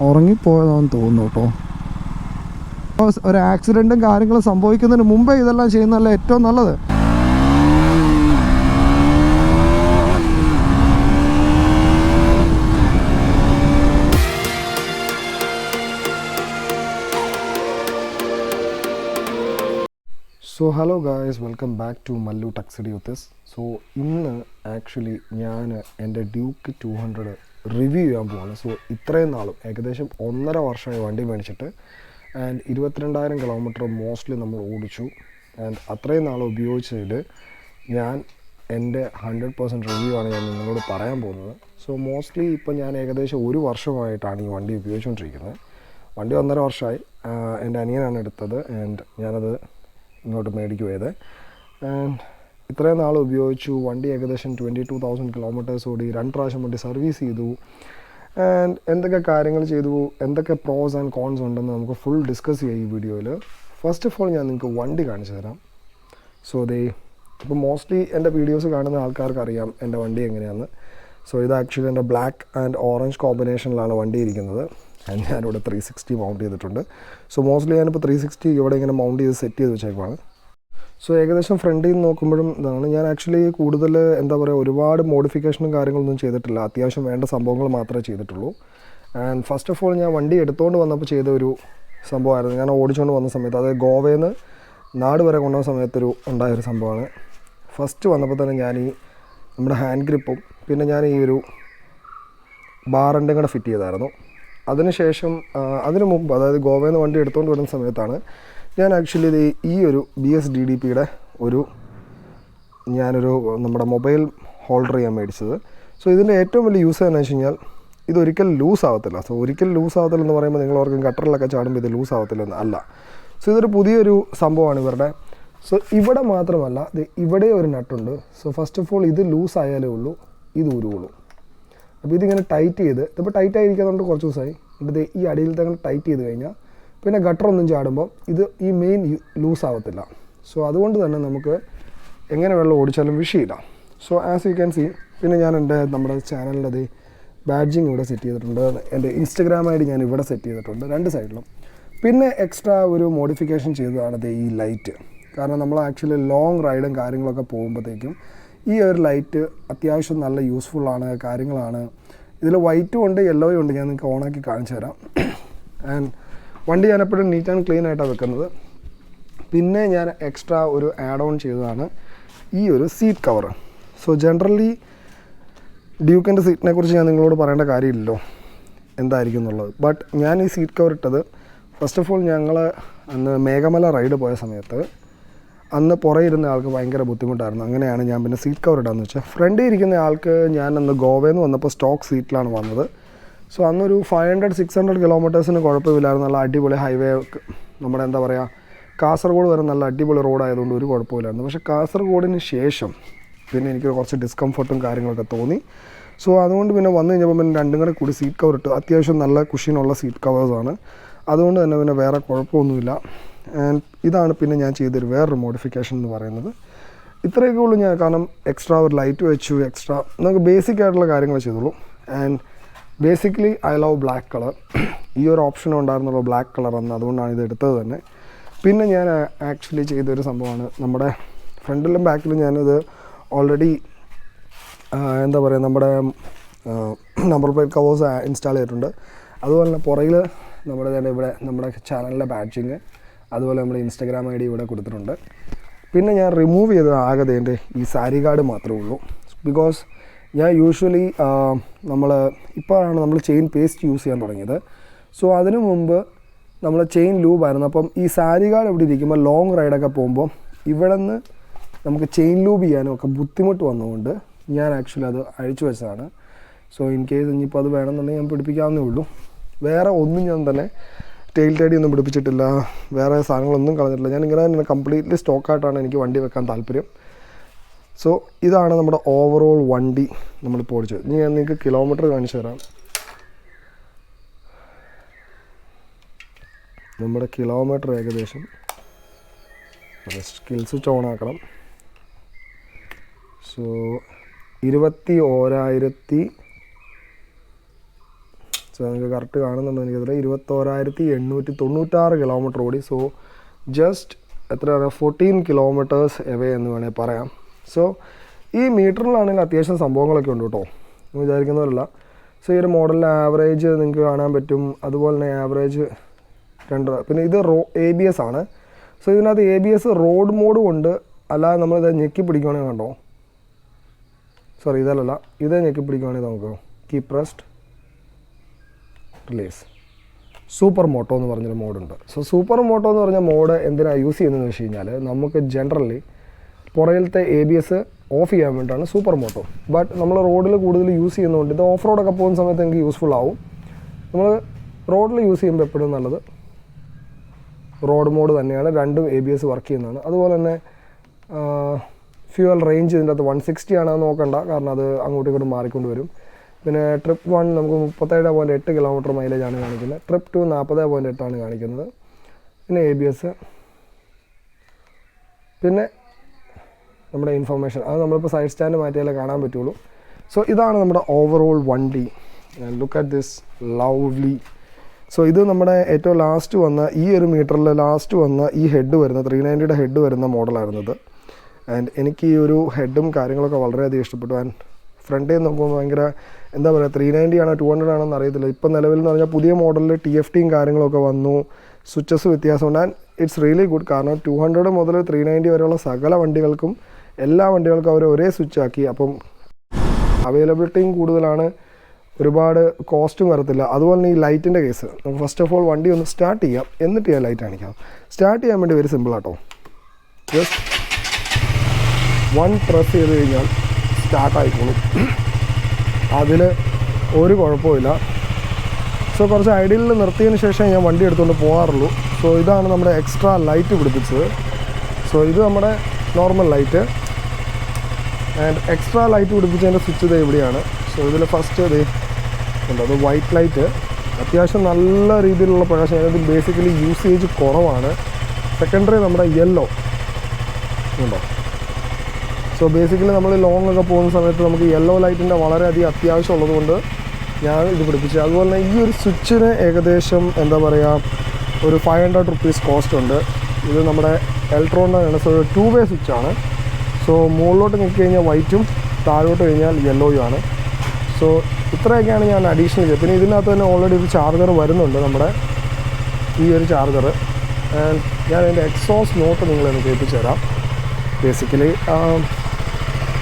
ഉറങ്ങിപ്പോയതാണെന്ന് തോന്നുന്നു കേട്ടോ. ഒരു ആക്സിഡൻറ്റും കാര്യങ്ങളും സംഭവിക്കുന്നതിന് മുമ്പേ ഇതെല്ലാം ചെയ്യുന്നതല്ല ഏറ്റവും നല്ലത്. So hello guys, welcome back to Mallu ടക്സിഡിയോത്തിസ്. സോ ഇന്ന് ആക്ച്വലി ഞാൻ എൻ്റെ ഡ്യൂക്ക് 200 റിവ്യൂ ചെയ്യാൻ പോവാണ്. സോ ഇത്രയും നാളും ഏകദേശം 1.5 വർഷമായി വണ്ടി മേടിച്ചിട്ട്, ആൻഡ് 22,000 കിലോമീറ്റർ മോസ്റ്റ്ലി നമ്മൾ ഓടിച്ചു. ആൻഡ് അത്രയും നാൾ ഉപയോഗിച്ചതിൽ ഞാൻ എൻ്റെ 100% റിവ്യൂ ആണ് ഞാൻ നിങ്ങളോട് പറയാൻ പോകുന്നത്. സോ മോസ്റ്റ്ലി ഇപ്പം ഞാൻ ഏകദേശം 1 വർഷമായിട്ടാണ് ഈ വണ്ടി ഉപയോഗിച്ചുകൊണ്ടിരിക്കുന്നത്. വണ്ടി 1.5 വർഷമായി. എൻ്റെ അനിയനാണ് എടുത്തത്, ആൻഡ് ഞാനത് ഇങ്ങോട്ട് മേടിക്കുപോയത്. ആൻഡ് ഇത്രയും നാൾ ഉപയോഗിച്ചു. വണ്ടി ഏകദേശം 22,000 കിലോമീറ്റേഴ്സ് ഓടി. 2 പ്രാവശ്യം വണ്ടി സർവീസ് ചെയ്തു. ആൻഡ് എന്തൊക്കെ കാര്യങ്ങൾ ചെയ്തു, എന്തൊക്കെ പ്രോസ് ആൻഡ് കോൺസ് ഉണ്ടെന്ന് നമുക്ക് ഫുൾ ഡിസ്കസ് ചെയ്യാം ഈ വീഡിയോയിൽ. ഫസ്റ്റ് ഓഫ് ഓൾ ഞാൻ നിങ്ങൾക്ക് വണ്ടി കാണിച്ചു തരാം. സോ ഇപ്പോൾ മോസ്റ്റ്ലി എൻ്റെ വീഡിയോസ് കാണുന്ന ആൾക്കാർക്ക് അറിയാം എൻ്റെ വണ്ടി എങ്ങനെയാണെന്ന്. സോ ഇത് ആക്ച്വലി എൻ്റെ ബ്ലാക്ക് ആൻഡ് ഓറഞ്ച് കോമ്പിനേഷനിലാണ് വണ്ടി ഇരിക്കുന്നത്. ആൻഡ് ഞാനിവിടെ 360 മൗണ്ട് ചെയ്തിട്ടുണ്ട്. സോ മോസ്റ്റ്ലി ഞാനിപ്പോൾ 360 ഇവിടെ ഇങ്ങനെ മൗണ്ട് ചെയ്ത് സെറ്റ് ചെയ്ത് വെച്ചേക്കുവാണ്. സോ ഏകദേശം ഫ്രണ്ടിൽ നിന്ന് നോക്കുമ്പോഴും ഇതാണ്. ഞാൻ ആക്ച്വലി കൂടുതൽ എന്താ പറയുക, ഒരുപാട് മോഡിഫിക്കേഷനും കാര്യങ്ങളൊന്നും ചെയ്തിട്ടില്ല. അത്യാവശ്യം വേണ്ട സംഭവങ്ങൾ മാത്രമേ ചെയ്തിട്ടുള്ളൂ. ആൻഡ് ഫസ്റ്റ് ഓഫ് ഓൾ ഞാൻ വണ്ടി എടുത്തുകൊണ്ട് വന്നപ്പോൾ ചെയ്ത ഒരു സംഭവമായിരുന്നു. ഞാൻ ഓടിച്ചുകൊണ്ട് വന്ന സമയത്ത്, അതായത് ഗോവയിൽ നിന്ന് നാട് വരെ കൊണ്ടുവന്ന സമയത്തൊരു ഉണ്ടായൊരു സംഭവമാണ്. ഫസ്റ്റ് വന്നപ്പോൾ തന്നെ ഞാൻ ഈ നമ്മുടെ ഹാൻഡ് ഗ്രിപ്പും പിന്നെ ഞാൻ ഈ ഒരു ബാറിൻ്റെ കൂടെ ഫിറ്റ് ചെയ്തായിരുന്നു. അതിനുശേഷം അതിന് മുമ്പ്, അതായത് ഗോവയിൽ നിന്ന് വണ്ടി എടുത്തുകൊണ്ട് വരുന്ന സമയത്താണ് ഞാൻ ആക്ച്വലി ഈ ഒരു BSDDPയുടെ ഞാനൊരു നമ്മുടെ മൊബൈൽ ഹോൾഡർ ചെയ്യാൻ മേടിച്ചത്. സോ ഇതിൻ്റെ ഏറ്റവും വലിയ യൂസ് എന്ന് വെച്ച് കഴിഞ്ഞാൽ ഇതൊരിക്കലും ലൂസ് ആവത്തില്ല. സോ ഒരിക്കലും ലൂസ് ആവത്തില്ലെന്ന് പറയുമ്പോൾ നിങ്ങൾ ഓർക്കും ഗട്ടറിലൊക്കെ ചാടുമ്പോൾ ഇത് ലൂസ് ആവത്തില്ലെന്ന്. അല്ല. സോ ഇതൊരു പുതിയൊരു സംഭവമാണ് ഇവരുടെ. സോ ഇവിടെ മാത്രമല്ല, ഇവിടെ ഒരു നട്ടുണ്ട്. സോ ഫസ്റ്റ് ഓഫ് ഓൾ ഇത് ലൂസ് ആയാലേ ഉള്ളൂ ഇത് ഉരുവുള്ളൂ. അപ്പോൾ ഇതിങ്ങനെ ടൈറ്റ് ചെയ്ത്, ഇതിപ്പോൾ ടൈറ്റ് ആയിരിക്കുന്നുണ്ട് കുറച്ച് ദിവസമായി. എന്നിട്ട് ഈ അടിയിൽ തന്നെ ടൈറ്റ് ചെയ്ത് കഴിഞ്ഞാൽ പിന്നെ ഗട്ടറൊന്നും ചാടുമ്പോൾ ഇത് ഈ മെയിൻ ലൂസ് ആവത്തില്ല. സോ അതുകൊണ്ട് തന്നെ നമുക്ക് എങ്ങനെ വെള്ളം ഓടിച്ചാലും വിഷയമില്ല. So as you can see, പിന്നെ ഞാൻ നമ്മുടെ ചാനലിൻ്റെ അത് ബാഡ്ജിങ് ഇവിടെ സെറ്റ് ചെയ്തിട്ടുണ്ട്. എൻ്റെ ഇൻസ്റ്റഗ്രാം ID ഞാൻ ഇവിടെ സെറ്റ് ചെയ്തിട്ടുണ്ട് 2 സൈഡിലും. പിന്നെ എക്സ്ട്രാ ഒരു മോഡിഫിക്കേഷൻ ചെയ്തതാണ് ഈ ലൈറ്റ്. കാരണം നമ്മൾ ആക്ച്വലി ലോങ് റൈഡും കാര്യങ്ങളൊക്കെ പോകുമ്പോഴത്തേക്കും ഈ ഒരു ലൈറ്റ് അത്യാവശ്യം നല്ല യൂസ്ഫുള്ളാണ്, കാര്യങ്ങളാണ്. ഇതിൽ വൈറ്റും ഉണ്ട്, യെല്ലോയും ഉണ്ട്. ഞാൻ നിങ്ങൾക്ക് ഓണാക്കി കാണിച്ചു തരാം. ആൻഡ് വണ്ടി ഞാൻ എപ്പോഴും നീറ്റ് ആൻഡ് ക്ലീൻ ആയിട്ടാണ് വെക്കുന്നത്. പിന്നെ ഞാൻ എക്സ്ട്രാ ഒരു ആഡ് ഓൺ ചെയ്തതാണ് ഈ ഒരു സീറ്റ് കവർ. സോ ജനറലി ഡ്യൂക്കിൻ്റെ സീറ്റിനെ കുറിച്ച് ഞാൻ നിങ്ങളോട് പറയേണ്ട കാര്യമില്ലല്ലോ എന്തായിരിക്കും എന്നുള്ളത്. ബട്ട് ഞാൻ ഈ സീറ്റ് കവർ ഇട്ടത് ഫസ്റ്റ് ഓഫ് ഓൾ ഞങ്ങൾ അന്ന് മേഘമല റൈഡ് പോയ സമയത്ത് അന്ന് പുറകെ ഇരുന്ന ആൾക്ക് ഭയങ്കര ബുദ്ധിമുട്ടായിരുന്നു. അങ്ങനെയാണ് ഞാൻ പിന്നെ സീറ്റ് കവർ ഇടാമെന്ന് വെച്ചാൽ. ഫ്രണ്ടിൽ ഇരിക്കുന്ന ആൾക്ക് ഞാൻ അന്ന് ഗോവയിൽ നിന്ന് വന്നപ്പോൾ സ്റ്റോക്ക് സീറ്റിലാണ് വന്നത്. സോ അന്നൊരു 500-600 കിലോമീറ്റേഴ്സിന് കുഴപ്പമില്ലായിരുന്നു. നല്ല അടിപൊളി ഹൈവേ, നമ്മുടെ എന്താ പറയുക, കാസർഗോഡ് വരെ നല്ല അടിപൊളി റോഡായതുകൊണ്ട് ഒരു കുഴപ്പമില്ലായിരുന്നു. പക്ഷേ കാസർഗോഡിന് ശേഷം പിന്നെ എനിക്ക് കുറച്ച് ഡിസ്കംഫർട്ടും കാര്യങ്ങളൊക്കെ തോന്നി. സോ അതുകൊണ്ട് പിന്നെ വന്നു കഴിഞ്ഞപ്പോൾ പിന്നെ രണ്ടും കൂടി സീറ്റ് കവർ ഇട്ടു. അത്യാവശ്യം നല്ല കുഷ്യനുള്ള സീറ്റ് കവേഴ്സാണ്. അതുകൊണ്ട് തന്നെ പിന്നെ വേറെ കുഴപ്പമൊന്നുമില്ല. ആൻഡ് ഇതാണ് പിന്നെ ഞാൻ ചെയ്തൊരു വേറൊരു മോഡിഫിക്കേഷൻ എന്ന് പറയുന്നത്. ഇത്രയൊക്കെ ഉള്ളൂ ഞാൻ. കാരണം എക്സ്ട്രാ ഒരു ലൈറ്റ് വെച്ചു, എക്സ്ട്രാ നമുക്ക് ബേസിക് ആയിട്ടുള്ള കാര്യങ്ങൾ ചെയ്തോളൂ. And basically I love black colour. ഈ ഒരു ഓപ്ഷനും ഉണ്ടായിരുന്നുള്ളൂ ബ്ലാക്ക് കളർ എന്ന്. അതുകൊണ്ടാണ് ഇത് എടുത്തത് തന്നെ. പിന്നെ ഞാൻ ആക്ച്വലി ചെയ്തൊരു സംഭവമാണ്, നമ്മുടെ ഫ്രണ്ടിലും ബാക്കിലും ഞാനിത് ഓൾറെഡി എന്താ പറയുക, നമ്മുടെ നമ്പർ പ്ലേറ്റ് കവേഴ്സ് ഇൻസ്റ്റാൾ ചെയ്തിട്ടുണ്ട്. അതുപോലെ തന്നെ പുറകിൽ നമ്മുടെ തന്നെ ഇവിടെ നമ്മുടെ ചാനലിലെ ബാഡ്ജിങ്, അതുപോലെ നമ്മുടെ ഇൻസ്റ്റഗ്രാം ID ഇവിടെ കൊടുത്തിട്ടുണ്ട്. പിന്നെ ഞാൻ റിമൂവ് ചെയ്തത് ആകെ എൻ്റെ ഈ സാരി ഗാർഡ് മാത്രമേ ഉള്ളൂ. ബിക്കോസ് ഞാൻ യൂഷ്വലി ഇപ്പോഴാണ് നമ്മൾ ചെയിൻ പേസ്റ്റ് യൂസ് ചെയ്യാൻ തുടങ്ങിയത്. സോ അതിനു മുമ്പ് നമ്മൾ ചെയിൻ ലൂബായിരുന്നു. അപ്പം ഈ സാരി ഗാർഡ് ഇവിടെ ഇരിക്കുമ്പോൾ ലോങ് റൈഡൊക്കെ പോകുമ്പോൾ ഇവിടെ നിന്ന് നമുക്ക് ചെയിൻ ലൂബ് ചെയ്യാനും ഒക്കെ ബുദ്ധിമുട്ട് വന്നതുകൊണ്ട് ഞാൻ ആക്ച്വലി അത് അഴിച്ചു വെച്ചതാണ്. സോ ഇൻ കേസ് ഇനിയിപ്പോൾ അത് വേണമെന്നുണ്ടെങ്കിൽ ഞാൻ പിടിപ്പിക്കാവുന്നേ ഉള്ളൂ. വേറെ ഒന്നും ഞാൻ തന്നെ ടെയിൽ ടൈഡി ഒന്നും പിടിപ്പിച്ചിട്ടില്ല, വേറെ സാധനങ്ങളൊന്നും കളഞ്ഞിട്ടില്ല. ഞാൻ ഇങ്ങനെ തന്നെ കംപ്ലീറ്റ്ലി സ്റ്റോക്കായിട്ടാണ് എനിക്ക് വണ്ടി വെക്കാൻ താല്പര്യം. സോ ഇതാണ് നമ്മുടെ ഓവറോൾ വണ്ടി നമ്മളിപ്പോൾ ഓടിച്ചത്. ഇനി ഞാൻ നിങ്ങൾക്ക് കിലോമീറ്റർ കാണിച്ചു തരാം. നമ്മുടെ കിലോമീറ്റർ ഏകദേശം സ്കിൽ സ്വിച്ച് ഓൺ ആക്കണം. സോ 21,000 സോ നിങ്ങൾക്ക് കറക്റ്റ് കാണുന്നുണ്ടെങ്കിൽ ഇതിൽ 21,896 കിലോമീറ്റർ ഓടി. സോ ജസ്റ്റ് എത്ര പറയുക 14 കിലോമീറ്റേഴ്സ് എവേ എന്ന് വേണേൽ പറയാം. സോ ഈ മീറ്ററിലാണെങ്കിൽ അത്യാവശ്യം സംഭവങ്ങളൊക്കെ ഉണ്ട് കേട്ടോ, എന്ന് വിചാരിക്കുന്നവരല്ല. സോ ഈ ഒരു മോഡലിൻ്റെ ആവറേജ് നിങ്ങൾക്ക് കാണാൻ പറ്റും. അതുപോലെ തന്നെ ആവറേജ് 2. പിന്നെ ഇത് ABS ആണ്. സോ ഇതിനകത്ത് ABS റോഡ് മോഡും ഉണ്ട്. അല്ലാതെ നമ്മളിത് ഞെക്കി പിടിക്കുകയാണെങ്കിൽ കണ്ടോ, സോറി ഇതല്ല, ഇതേ ഞെക്കി പിടിക്കുകയാണെങ്കിൽ നമുക്ക് keep rest release super moto എന്ന് പറഞ്ഞൊരു മോഡുണ്ട്. സോ സൂപ്പർ മോട്ടോ എന്ന് പറഞ്ഞ മോഡ് എന്തിനാണ് യൂസ് ചെയ്യുന്നതെന്ന് വെച്ച് കഴിഞ്ഞാൽ നമുക്ക് ജനറലി പുറകിലത്തെ ABS ഓഫ് ചെയ്യാൻ വേണ്ടിയിട്ടാണ് സൂപ്പർ മോട്ടോ. ബട്ട് നമ്മൾ റോഡിൽ കൂടുതൽ യൂസ് ചെയ്യുന്നതുകൊണ്ട് ഇത് ഓഫ് റോഡൊക്കെ പോകുന്ന സമയത്ത് എനിക്ക് യൂസ്ഫുൾ ആവും. നമ്മൾ റോഡിൽ യൂസ് ചെയ്യുമ്പോൾ എപ്പോഴും നല്ലത് റോഡ് മോഡ് തന്നെയാണ്. രണ്ടും ABS വർക്ക് ചെയ്യുന്നതാണ്. അതുപോലെ തന്നെ ഫ്യൂവൽ റേഞ്ച് ഇതിൻ്റെ അകത്ത് 160 ആണെന്ന് നോക്കണ്ട, കാരണം അത് അങ്ങോട്ടും ഇങ്ങോട്ടും മാറിക്കൊണ്ട് വരും. പിന്നെ ട്രിപ്പ് 1 നമുക്ക് 37.8 കിലോമീറ്റർ മൈലേജാണ് കാണിക്കുന്നത്. ട്രിപ്പ് 2 40.8 ആണ് കാണിക്കുന്നത്. പിന്നെ ABS, പിന്നെ നമ്മുടെ ഇൻഫർമേഷൻ, അത് നമ്മളിപ്പോൾ സൈഡ് സ്റ്റാൻഡ് മാറ്റിയാലേ കാണാൻ പറ്റുള്ളൂ. സോ ഇതാണ് നമ്മുടെ ഓവറോൾ വണ്ടി. Look at this lovely. So ഇത് നമ്മുടെ ഏറ്റവും ലാസ്റ്റ് വന്ന ഈ ഒരു മീറ്ററിൽ ലാസ്റ്റ് വന്ന ഈ ഹെഡ് വരുന്ന 390യുടെ ഹെഡ് വരുന്ന മോഡലായിരുന്നത്. ആൻഡ് എനിക്ക് ഈ ഒരു ഹെഡും കാര്യങ്ങളൊക്കെ വളരെയധികം ഇഷ്ടപ്പെട്ടു. ആൻഡ് ഫ്രണ്ടിൽ നോക്കുമ്പോൾ ഭയങ്കര എന്താ പറയുക, 390 ആണോ 200 ആണോ എന്ന് അറിയത്തില്ല. ഇപ്പം നിലവിൽ എന്ന് പറഞ്ഞാൽ പുതിയ മോഡലിൽ TFTയും കാര്യങ്ങളൊക്കെ വന്നു, സ്വിച്ചസ് വ്യത്യാസമുണ്ട്. And it's really good. കാരണം 200 മുതൽ 390 വരെയുള്ള സകല വണ്ടികൾക്കും എല്ലാ വണ്ടികൾക്കും അവർ ഒരേ സ്വിച്ച് ആക്കി. അപ്പം അവൈലബിലിറ്റിയും കൂടുതലാണ്, ഒരുപാട് കോസ്റ്റും വരത്തില്ല. അതുപോലെ തന്നെ ഈ ലൈറ്റിൻ്റെ കേസ്, നമുക്ക് ഫസ്റ്റ് ഓഫ് ഓൾ വണ്ടി ഒന്ന് സ്റ്റാർട്ട് ചെയ്യാം, എന്നിട്ട് ഞാൻ ലൈറ്റ് കാണിക്കാം. സ്റ്റാർട്ട് ചെയ്യാൻ വേണ്ടി വെരി സിമ്പിൾ ആട്ടോ. ജസ്റ്റ് 1 പ്രസ് ചെയ്ത് കഴിഞ്ഞാൽ സ്റ്റാർട്ടായിക്കോളും, അതിൽ ഒരു കുഴപ്പമില്ല. സോ കുറച്ച് ഐഡിയലിൽ നിർത്തിയതിന് ശേഷം ഞാൻ വണ്ടി എടുത്തുകൊണ്ട് പോകാറുള്ളൂ. സോ ഇതാണ് നമ്മുടെ എക്സ്ട്രാ ലൈറ്റ് പിടിപ്പിച്ചത്. സോ ഇത് നമ്മുടെ normal light. And extra light പിടിപ്പിച്ചതിൻ്റെ സ്വിച്ച് ഇത് ഇവിടെയാണ്. സോ ഇതിൽ ഫസ്റ്റ് ഇത് ഉണ്ട്, അത് വൈറ്റ് ലൈറ്റ്. അത്യാവശ്യം നല്ല രീതിയിലുള്ള പ്രകാശം, അതിനകത്ത് ബേസിക്കലി യൂസേജ് കുറവാണ്. സെക്കൻഡറി നമ്മുടെ യെല്ലോ ഉണ്ടോ. സോ ബേസിക്കലി നമ്മൾ ലോങ് ഒക്കെ പോകുന്ന സമയത്ത് നമുക്ക് യെല്ലോ ലൈറ്റിൻ്റെ വളരെയധികം അത്യാവശ്യം ഉള്ളതുകൊണ്ട് ഞാൻ ഇത് പിടിപ്പിച്ചു. അതുപോലെ തന്നെ ഈ ഒരു സ്വിച്ചിന് ഏകദേശം എന്താ പറയുക ഒരു 500 റുപ്പീസ് കോസ്റ്റ് ഉണ്ട്. ഇത് നമ്മുടെ എലക്ട്രോണിൻ്റെ സോ 2-വേ സ്വിച്ചാണ്. സോ മുകളിലോട്ട് നിൽക്കി കഴിഞ്ഞാൽ വൈറ്റും താഴോട്ട് കഴിഞ്ഞാൽ യെല്ലോയും ആണ്. സോ ഇത്രയൊക്കെയാണ് ഞാൻ അഡീഷണൽ ചെയ്തത്. പിന്നെ ഇതിനകത്ത് തന്നെ ഓൾറെഡി ഒരു ചാർജർ വരുന്നുണ്ട്, നമ്മുടെ ഈ ഒരു ചാർജർ. ആൻഡ് ഞാൻ അതിൻ്റെ എക്സോസ് നോട്ട് നിങ്ങളൊന്ന് കേൾപ്പിച്ച് തരാം. ബേസിക്കലി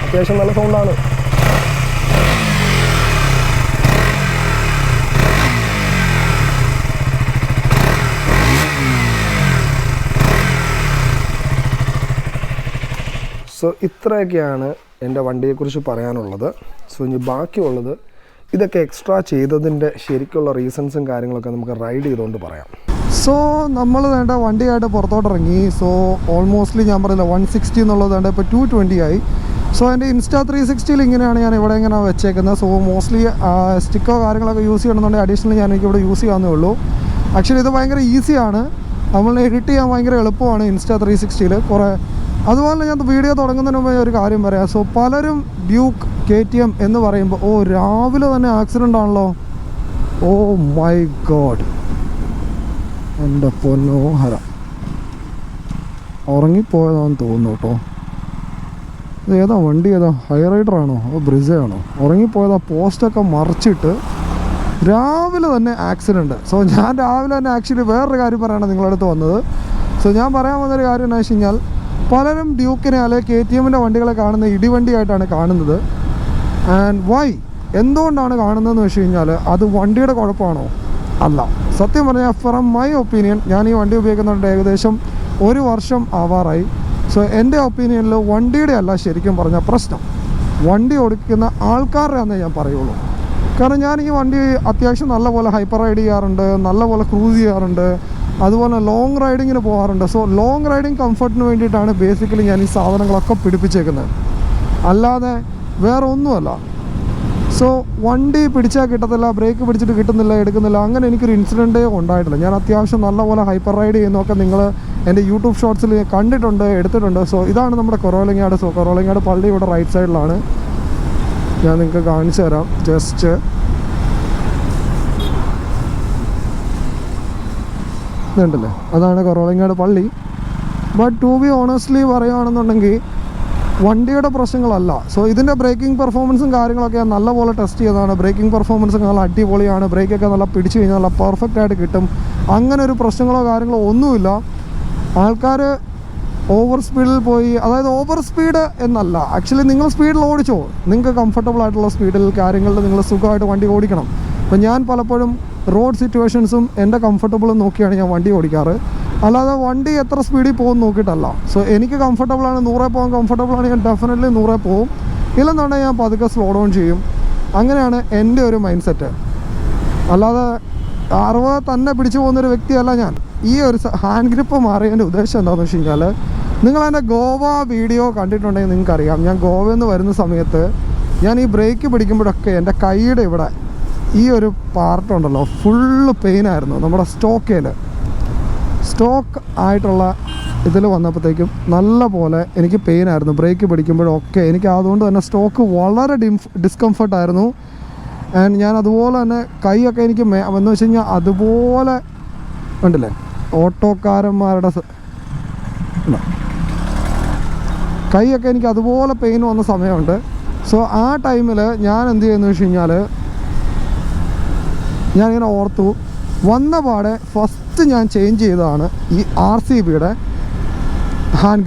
അത്യാവശ്യം നല്ല സൗണ്ടാണ്. സോ ഇത്രയൊക്കെയാണ് എൻ്റെ വണ്ടിയെക്കുറിച്ച് പറയാനുള്ളത്. സോ ഇനി ബാക്കിയുള്ളത് ഇതൊക്കെ എക്സ്ട്രാ ചെയ്തതിൻ്റെ ശരിക്കുള്ള റീസൺസും കാര്യങ്ങളൊക്കെ നമുക്ക് റൈഡ് ചെയ്തുകൊണ്ട് പറയാം. സോ നമ്മൾ വേണ്ട വണ്ടിയായിട്ട് പുറത്തോട്ടിറങ്ങി. സോ ഓൾമോസ്റ്റ്ലി ഞാൻ പറയില്ല 160 എന്നുള്ളത് വേണ്ട ഇപ്പോൾ 220 ആയി. സോ എൻ്റെ ഇൻസ്റ്റാ 360 ഇങ്ങനെയാണ് ഞാൻ ഇവിടെ ഇങ്ങനെ വെച്ചേക്കുന്നത്. സോ മോസ്റ്റ്ലി സ്റ്റിക്കോ കാര്യങ്ങളൊക്കെ യൂസ് ചെയ്യണമെന്നുണ്ടെങ്കിൽ അഡീഷണലി ഞാൻ എനിക്കിവിടെ യൂസ് ചെയ്യാവുന്നേ ഉള്ളൂ. ആക്ച്വലി ഇത് ഭയങ്കര ഈസിയാണ്, നമ്മൾ എഡിറ്റ് ചെയ്യാൻ ഭയങ്കര എളുപ്പമാണ് ഇൻസ്റ്റാ 360 കുറേ. അതുപോലെ ഞാൻ വീഡിയോ തുടങ്ങുന്നതിന് മുമ്പേ ഒരു കാര്യം പറയാം. സോ പലരും ഡ്യൂക്ക് KTM എന്ന് പറയുമ്പോൾ രാവിലെ തന്നെ ആക്സിഡൻ്റ് ആണല്ലോ. ഓ മൈ ഗോഡ്, എൻ്റെ പൊന്നോഹര, ഉറങ്ങിപ്പോയതാണെന്ന് തോന്നുന്നു കേട്ടോ. ഇത് ഏതാ വണ്ടി, ഏതാ ഹൈ റൈഡറാണോ അതോ ബ്രിസയാണോ? ഉറങ്ങിപ്പോയതാ, പോസ്റ്റൊക്കെ മറിച്ചിട്ട് രാവിലെ തന്നെ ആക്സിഡൻറ്റ്. സോ ഞാൻ രാവിലെ തന്നെ ആക്ച്വലി വേറൊരു കാര്യം പറയണം നിങ്ങളടുത്ത് വന്നത്. സോ ഞാൻ പറയാൻ വന്നൊരു കാര്യം എന്താ വെച്ച് കഴിഞ്ഞാൽ പലരും ഡ്യൂക്കിനെ അല്ലെങ്കിൽ KTMൻ്റെ വണ്ടികളെ കാണുന്ന ഇടിവണ്ടിയായിട്ടാണ് കാണുന്നത്. ആൻഡ് വൈ, എന്തുകൊണ്ടാണ് കാണുന്നതെന്ന് വെച്ച് കഴിഞ്ഞാൽ അത് വണ്ടിയുടെ കുഴപ്പമാണോ? അല്ല. സത്യം പറഞ്ഞാൽ ഫ്രം മൈ ഒപ്പീനിയൻ, ഞാൻ ഈ വണ്ടി ഉപയോഗിക്കുന്നുണ്ട് ഏകദേശം 1 വർഷം ആവാറായി. സോ എൻ്റെ ഒപ്പീനിയനിൽ വണ്ടിയുടെ അല്ല ശരിക്കും പറഞ്ഞാൽ പ്രശ്നം, വണ്ടി ഓടിക്കുന്ന ആൾക്കാരുടെ ആണെന്നേ ഞാൻ പറയുള്ളൂ. കാരണം ഞാൻ ഈ വണ്ടി അത്യാവശ്യം നല്ലപോലെ ഹൈപ്പർ റൈഡ് ചെയ്യാറുണ്ട്, നല്ലപോലെ ക്രൂസ് ചെയ്യാറുണ്ട്, അതുപോലെ ലോങ് റൈഡിങ്ങിന് പോകാറുണ്ട്. സോ ലോങ് റൈഡിങ് കംഫർട്ടിന് വേണ്ടിയിട്ടാണ് ബേസിക്കലി ഞാൻ ഈ സാധനങ്ങളൊക്കെ പിടിപ്പിച്ചേക്കുന്നത്, അല്ലാതെ വേറെ ഒന്നുമല്ല. സോ വണ്ടി പിടിച്ചാൽ കിട്ടത്തില്ല, ബ്രേക്ക് പിടിച്ചിട്ട് കിട്ടുന്നില്ല, എടുക്കുന്നില്ല, അങ്ങനെ എനിക്കൊരു ഇൻസിഡൻറ്റേ ഉണ്ടായിട്ടില്ല. ഞാൻ അത്യാവശ്യം നല്ലപോലെ ഹൈപ്പർ റൈഡ് ചെയ്യുന്നതൊക്കെ നിങ്ങൾ എൻ്റെ യൂട്യൂബ് ഷോർട്സിൽ കണ്ടിട്ടുണ്ട്, എടുത്തിട്ടുണ്ട്. സോ ഇതാണ് നമ്മുടെ കൊറോലങ്ങാട്. സോ കൊറോലങ്ങാട് പള്ളി ഇവിടെ റൈറ്റ് സൈഡിലാണ്, ഞാൻ നിങ്ങൾക്ക് കാണിച്ചു തരാം. ജസ്റ്റ് ഇതുണ്ടല്ലേ, അതാണ് കുറവലങ്ങാട് പള്ളി. ബട്ട് ടു ബി ഓണസ്റ്റ്ലി പറയുകയാണെന്നുണ്ടെങ്കിൽ വണ്ടിയുടെ പ്രശ്നങ്ങളല്ല. സോ ഇതിൻ്റെ ബ്രേക്കിംഗ് പെർഫോമൻസും കാര്യങ്ങളൊക്കെ ഞാൻ നല്ലപോലെ ടെസ്റ്റ് ചെയ്തതാണ്. ബ്രേക്കിംഗ് പെർഫോമൻസ് നല്ല അടിപൊളിയാണ്. ബ്രേക്കൊക്കെ നല്ല പിടിച്ച് കഴിഞ്ഞാൽ നല്ല പെർഫെക്റ്റ് ആയിട്ട് കിട്ടും. അങ്ങനെ ഒരു പ്രശ്നങ്ങളോ കാര്യങ്ങളോ ഒന്നുമില്ല. ആൾക്കാർ ഓവർ സ്പീഡിൽ പോയി, അതായത് ഓവർ സ്പീഡ് എന്നല്ല, ആക്ച്വലി നിങ്ങൾ സ്പീഡിൽ ഓടിച്ചോ, നിങ്ങൾക്ക് കംഫർട്ടബിൾ ആയിട്ടുള്ള സ്പീഡിൽ കാര്യങ്ങളിൽ നിങ്ങൾ സുഖമായിട്ട് വണ്ടി ഓടിക്കണം. അപ്പോൾ ഞാൻ പലപ്പോഴും റോഡ് സിറ്റുവേഷൻസും എൻ്റെ കംഫർട്ടബിളും നോക്കിയാണ് ഞാൻ വണ്ടി ഓടിക്കാറ്, അല്ലാതെ വണ്ടി എത്ര സ്പീഡിൽ പോകും നോക്കിയിട്ടല്ല. സോ എനിക്ക് കംഫർട്ടബിളാണ്, 100 പോകാൻ കംഫർട്ടബിളാണ്, ഞാൻ ഡെഫിനറ്റ്ലി 100 പോകും. ഇല്ലെന്നുണ്ടെങ്കിൽ ഞാൻ പതുക്കെ സ്ലോ ഡൗൺ ചെയ്യും. അങ്ങനെയാണ് എൻ്റെ ഒരു മൈൻഡ് സെറ്റ്. അല്ലാതെ 60 തന്നെ പിടിച്ചു പോകുന്നൊരു വ്യക്തിയല്ല ഞാൻ. ഈ ഒരു ഹാൻഡ് ഗ്രിപ്പ് മാറിയതിൻ്റെ ഉദ്ദേശം എന്താണെന്ന് വെച്ച് കഴിഞ്ഞാൽ, നിങ്ങളെൻ്റെ ഗോവ വീഡിയോ കണ്ടിട്ടുണ്ടെങ്കിൽ നിങ്ങൾക്കറിയാം, ഞാൻ ഗോവയിൽ നിന്ന് വരുന്ന സമയത്ത് ഞാൻ ഈ ബ്രേക്ക് പിടിക്കുമ്പോഴൊക്കെ എൻ്റെ കൈയുടെ ഇവിടെ ഈ ഒരു പാർട്ടുണ്ടല്ലോ ഫുള്ള് പെയിനായിരുന്നു. നമ്മുടെ സ്റ്റോക്ക് ആയിട്ടുള്ള ഇതിൽ വന്നപ്പോഴത്തേക്കും നല്ല പോലെ എനിക്ക് പെയിനായിരുന്നു ബ്രേക്ക് പിടിക്കുമ്പോഴൊക്കെ. എനിക്ക് അതുകൊണ്ട് തന്നെ സ്റ്റോക്ക് വളരെ ഡിസ്കംഫർട്ടായിരുന്നു. ആൻഡ് ഞാൻ അതുപോലെ തന്നെ കൈയൊക്കെ എനിക്ക് എന്ന് വെച്ച് കഴിഞ്ഞാൽ അതുപോലെ ഉണ്ടല്ലേ ഓട്ടോക്കാരന്മാരുടെ കൈയൊക്കെ എനിക്ക് അതുപോലെ പെയിൻ വന്ന സമയമുണ്ട്. സോ ആ ടൈമിൽ ഞാൻ എന്ത് ചെയ്യുന്നു വെച്ച് കഴിഞ്ഞാൽ, ഞാനിങ്ങനെ ഓർത്തു, വന്ന പാടെ ഫസ്റ്റ് ഞാൻ ചേഞ്ച് ചെയ്തതാണ് ഈ RCBയുടെ ഹാൻഡ്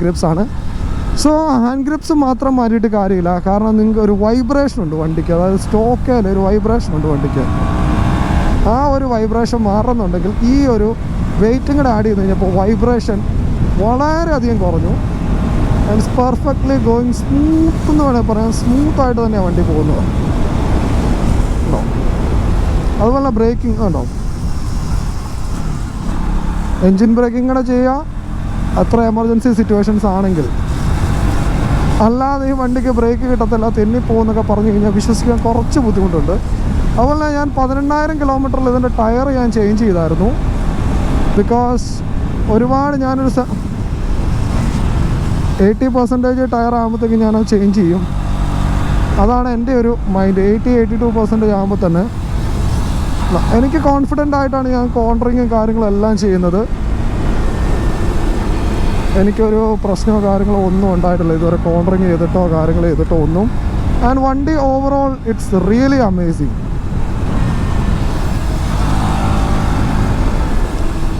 ഗ്രിപ്സ് ആണ്. സോ ഹാൻഡ് ഗ്രിപ്സ് മാത്രം മാറ്റിയിട്ട് കാര്യമില്ല, കാരണം നിങ്ങൾക്ക് ഒരു വൈബ്രേഷൻ ഉണ്ട് വണ്ടിക്ക്, അതായത് സ്റ്റോക്കേൽ ഒരു വൈബ്രേഷൻ ഉണ്ട് വണ്ടിക്ക്. ആ ഒരു വൈബ്രേഷൻ മാറുന്നുണ്ടെങ്കിൽ ഈ ഒരു വെയിറ്റും കൂടെ ആഡ് ചെയ്ത് കഴിഞ്ഞപ്പോൾ വൈബ്രേഷൻ വളരെയധികം കുറഞ്ഞു. ആൻഡ് പെർഫെക്റ്റ്ലി ഗോയിങ് സ്മൂത്ത് എന്ന് വേണമെങ്കിൽ പറയാം. സ്മൂത്തായിട്ട് തന്നെയാണ് വണ്ടി പോകുന്നത്. അതുപോലെ ബ്രേക്കിംഗ് ഉണ്ടോ, എൻജിൻ ബ്രേക്കിംഗ് കൂടെ ചെയ്യുക അത്ര എമർജൻസി സിറ്റുവേഷൻസ് ആണെങ്കിൽ. അല്ലാതെ ഈ വണ്ടിക്ക് ബ്രേക്ക് കിട്ടത്തില്ല, തെന്നിപ്പോകുന്നൊക്കെ പറഞ്ഞു കഴിഞ്ഞാൽ വിശ്വസിക്കാൻ കുറച്ച് ബുദ്ധിമുട്ടുണ്ട്. അതുപോലെ ഞാൻ 18,000 കിലോമീറ്ററിൽ ഇതിൻ്റെ ടയർ ഞാൻ ചേഞ്ച് ചെയ്തായിരുന്നു. ബിക്കോസ് ഒരുപാട് ഞാനൊരു 80% ടയർ ആകുമ്പോഴത്തേക്കും ഞാനത് ചേഞ്ച് ചെയ്യും. അതാണ് എൻ്റെ ഒരു മൈൻഡ്. 80-82% ആകുമ്പോൾ തന്നെ എനിക്ക് കോൺഫിഡൻ്റ് ആയിട്ടാണ് ഞാൻ കോൺട്രിങ്ങും കാര്യങ്ങളെല്ലാം ചെയ്യുന്നത്. എനിക്കൊരു പ്രശ്നമോ കാര്യങ്ങളോ ഒന്നും ഉണ്ടായിട്ടില്ല ഇതുവരെ, കോൺട്രിങ് ചെയ്തിട്ടോ കാര്യങ്ങൾ ചെയ്തിട്ടോ ഒന്നും. ആൻഡ് വണ്ടി ഓവറോൾ ഇറ്റ്സ് റിയലി അമേസിങ്.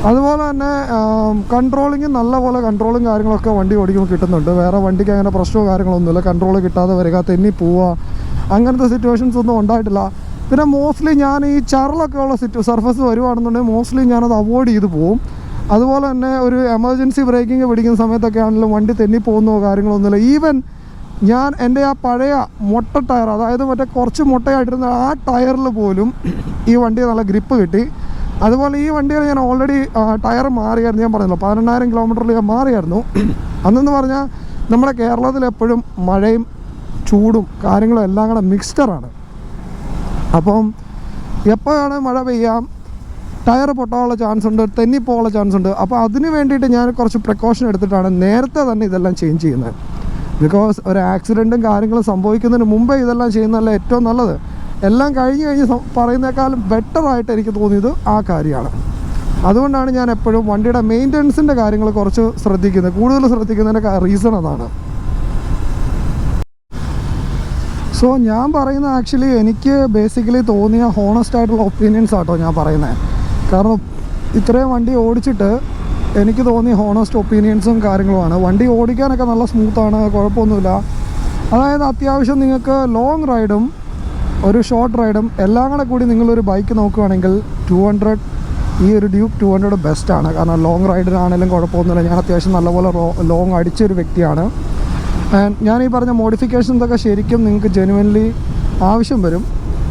അതുപോലെ തന്നെ കൺട്രോളിങ് നല്ലപോലെ കൺട്രോളും കാര്യങ്ങളൊക്കെ വണ്ടി ഓടിക്കുമ്പോൾ കിട്ടുന്നുണ്ട്. വേറെ വണ്ടിക്ക് അങ്ങനെ പ്രശ്നമോ കാര്യങ്ങളൊന്നുമില്ല. കൺട്രോൾ കിട്ടാതെ വരിക, തെന്നി പോവുക, അങ്ങനത്തെ സിറ്റുവേഷൻസ് ഒന്നും ഉണ്ടായിട്ടില്ല. പിന്നെ മോസ്റ്റ്ലി ഞാൻ ഈ ചറലൊക്കെ ഉള്ള സർഫസ് വരുവാണെന്നുണ്ടെങ്കിൽ മോസ്റ്റ്ലി ഞാനത് അവോയ്ഡ് ചെയ്ത് പോവും. അതുപോലെ തന്നെ ഒരു എമർജൻസി ബ്രേക്കിംഗ് പിടിക്കുന്ന സമയത്തൊക്കെ ആണെങ്കിലും വണ്ടി തെന്നിപ്പോകുന്നോ കാര്യങ്ങളൊന്നുമില്ല. ഈവൻ ഞാൻ എൻ്റെ ആ പഴയ മൊട്ട ടയർ, അതായത് മറ്റേ കുറച്ച് മൊട്ടയായിട്ടിരുന്ന ആ ടയറിൽ പോലും ഈ വണ്ടി നല്ല ഗ്രിപ്പ് കിട്ടി. അതുപോലെ ഈ വണ്ടിയിൽ ഞാൻ ഓൾറെഡി ടയർ മാറിയായിരുന്നു. ഞാൻ പറഞ്ഞല്ലോ 18,000 കിലോമീറ്ററിൽ ഞാൻ മാറിയായിരുന്നു. അന്നെന്ന് പറഞ്ഞാൽ നമ്മുടെ കേരളത്തിൽ എപ്പോഴും മഴയും ചൂടും കാര്യങ്ങളും എല്ലാം കൂടെ മിക്സ്ചറാണ്. അപ്പം എപ്പോഴാണ് മഴ പെയ്യാം, ടയർ പൊട്ടാനുള്ള ചാൻസ് ഉണ്ട്, തെന്നിപ്പോകാനുള്ള ചാൻസ് ഉണ്ട്. അപ്പോൾ അതിന് വേണ്ടിയിട്ട് ഞാൻ കുറച്ച് പ്രിക്കോഷൻ എടുത്തിട്ടാണ് നേരത്തെ തന്നെ ഇതെല്ലാം ചേഞ്ച് ചെയ്യുന്നത്. ബിക്കോസ് ഒരു ആക്സിഡൻറ്റും കാര്യങ്ങളും സംഭവിക്കുന്നതിന് മുമ്പേ ഇതെല്ലാം ചെയ്യുന്നതല്ല ഏറ്റവും നല്ലത്. എല്ലാം കഴിഞ്ഞ് പറയുന്നേക്കാളും ബെറ്ററായിട്ട് എനിക്ക് തോന്നിയത് ആ കാര്യമാണ്. അതുകൊണ്ടാണ് ഞാൻ എപ്പോഴും വണ്ടിയുടെ മെയിൻ്റനൻസിൻ്റെ കാര്യങ്ങൾ കുറച്ച് ശ്രദ്ധിക്കുന്നത്. കൂടുതൽ ശ്രദ്ധിക്കുന്നതിൻ്റെ റീസൺ അതാണ്. സോ ഞാൻ പറയുന്ന ആക്ച്വലി എനിക്ക് ബേസിക്കലി തോന്നിയ ഹോണസ്റ്റ് ആയിട്ടുള്ള ഒപ്പീനിയൻസ് ആട്ടോ ഞാൻ പറയുന്നത്. കാരണം ഇത്രയും വണ്ടി ഓടിച്ചിട്ട് എനിക്ക് തോന്നിയ ഹോണസ്റ്റ് ഒപ്പീനിയൻസും കാര്യങ്ങളുമാണ്. വണ്ടി ഓടിക്കാനൊക്കെ നല്ല സ്മൂത്താണ്, കുഴപ്പമൊന്നുമില്ല. അതായത് അത്യാവശ്യം നിങ്ങൾക്ക് ലോങ് റൈഡും ഒരു ഷോർട്ട് റൈഡും എല്ലാം കൂടെ കൂടി നിങ്ങളൊരു ബൈക്ക് നോക്കുകയാണെങ്കിൽ 200 ഈ ഒരു ഡ്യൂക്ക് 200 ബെസ്റ്റാണ്. കാരണം ലോങ് റൈഡിനാണെങ്കിലും കുഴപ്പമൊന്നുമില്ല. ഞാൻ അത്യാവശ്യം നല്ലപോലെ ലോങ് അടിച്ചൊരു വ്യക്തിയാണ്. ആൻഡ് ഞാൻ ഈ പറഞ്ഞ മോഡിഫിക്കേഷൻസൊക്കെ ശരിക്കും നിങ്ങൾക്ക് ജെനുവൻലി ആവശ്യം വരും.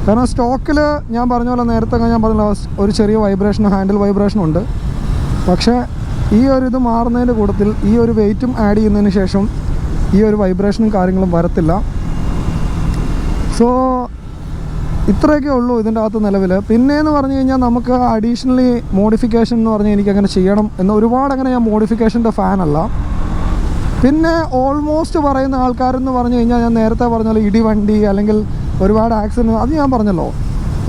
കാരണം സ്റ്റോക്കിൽ ഞാൻ പറഞ്ഞ പോലെ നേരത്തെ ഞാൻ പറഞ്ഞ ഒരു ചെറിയ വൈബ്രേഷൻ, ഹാൻഡിൽ വൈബ്രേഷൻ ഉണ്ട്. പക്ഷേ ഈ ഒരു ഇത് മാറുന്നതിൻ്റെ കൂട്ടത്തിൽ ഈ ഒരു വെയിറ്റും ആഡ് ചെയ്യുന്നതിന് ശേഷം ഈ ഒരു വൈബ്രേഷനും കാര്യങ്ങളും വരത്തില്ല. സോ ഇത്രയൊക്കെ ഉള്ളൂ ഇതിൻ്റെ അകത്ത് നിലവിൽ. പിന്നെയെന്ന് പറഞ്ഞു കഴിഞ്ഞാൽ നമുക്ക് അഡീഷണലി മോഡിഫിക്കേഷൻ എന്ന് പറഞ്ഞാൽ എനിക്കങ്ങനെ ചെയ്യണം എന്ന് ഒരുപാട് അങ്ങനെ ഞാൻ മോഡിഫിക്കേഷൻ്റെ ഫാനല്ല. പിന്നെ ഓൾമോസ്റ്റ് പറയുന്ന ആൾക്കാരെന്ന് പറഞ്ഞു കഴിഞ്ഞാൽ ഞാൻ നേരത്തെ പറഞ്ഞ പോലെ ഇടിവണ്ടി അല്ലെങ്കിൽ ഒരുപാട് ആക്സിഡൻറ്റ്, അത് ഞാൻ പറഞ്ഞല്ലോ.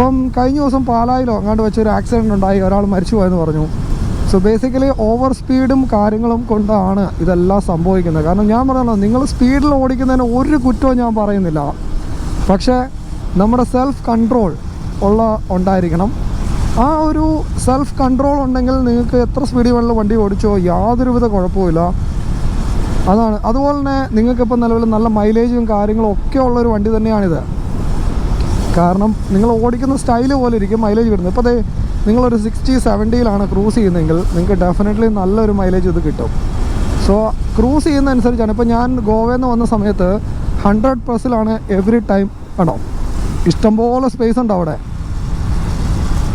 ഇപ്പം കഴിഞ്ഞ ദിവസം പാലായിലോ അങ്ങാണ്ട് വെച്ചൊരു ആക്സിഡൻറ്റ് ഉണ്ടായി, ഒരാൾ മരിച്ചു പോയെന്ന് പറഞ്ഞു. സോ ബേസിക്കലി ഓവർ സ്പീഡും കാര്യങ്ങളും കൊണ്ടാണ് ഇതെല്ലാം സംഭവിക്കുന്നത്. കാരണം ഞാൻ പറഞ്ഞല്ലോ, നിങ്ങൾ സ്പീഡിൽ ഓടിക്കുന്നതിന് ഒരു കുറ്റവും ഞാൻ പറയുന്നില്ല, പക്ഷേ നമ്മുടെ സെൽഫ് കൺട്രോൾ ഉണ്ടായിരിക്കണം. ആ ഒരു സെൽഫ് കൺട്രോൾ ഉണ്ടെങ്കിൽ നിങ്ങൾക്ക് എത്ര സ്പീഡിൽ വേണമെങ്കിലും വണ്ടി ഓടിച്ചോ യാതൊരുവിധ കുഴപ്പമില്ല. അതാണ്. അതുപോലെ തന്നെ നിങ്ങൾക്കിപ്പോൾ നിലവിൽ നല്ല മൈലേജും കാര്യങ്ങളും ഒക്കെ ഉള്ളൊരു വണ്ടി തന്നെയാണിത്. കാരണം നിങ്ങൾ ഓടിക്കുന്ന സ്റ്റൈല് പോലെ ഇരിക്കും മൈലേജ് കിട്ടുന്നത്. ഇപ്പോൾ നിങ്ങളൊരു 60-70 ക്രൂസ് ചെയ്യുന്നതെങ്കിൽ നിങ്ങൾക്ക് ഡെഫിനറ്റ്ലി നല്ലൊരു മൈലേജ് ഇത് കിട്ടും. സോ ക്രൂസ് ചെയ്യുന്നതനുസരിച്ചാണ്. ഇപ്പോൾ ഞാൻ ഗോവയിൽ നിന്ന് വന്ന സമയത്ത് 100+ എവറി ടൈം. ആണോ, ഇഷ്ടംപോലെ സ്പേസ് ഉണ്ട് അവിടെ.